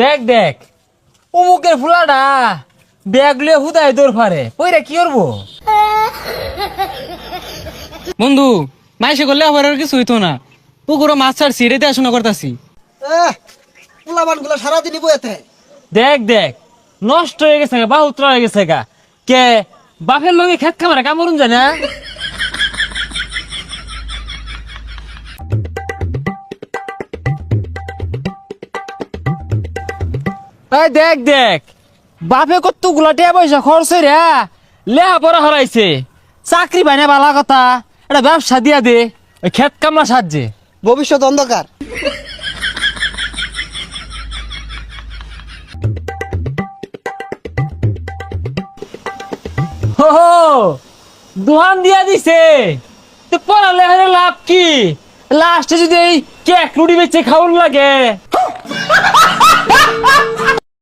দেখ দেখ অমুকের ফুলাটা ব্যাগ লিয়ে হুদায় দৌড় ফারে ওইরা কি করবো? বন্ধু মাইসে করলে আবার আর কিছু হইতো না। পুকুরো মাছ ছাড়ছি রেতে আসনা করতাছি। পোলাবান গুলো সারাদিনই বইতে। দেখ দেখ নষ্ট হয়ে গেছে গা, বাহুত্র হয়ে গেছে গা। কে বাপের লগে খেত খামারে কামড়ুন যায় না? এই দেখ দেখ বাপে কত গুলাটিয়া পয়সা খরচ রে লেহা পড়া হরাইছে, চাকরি পাই না বালা কথা, এটা ব্যবসা দিয়া দে ওই খেত কামলা সাহায্যে। ভবিষ্যৎ অন্ধকার। হো দোহান দিয়া দিছে তো পড়ালে লাভ কি? লাস্টে যদি এই কেক রুটি বেচে খাওয়ান লাগে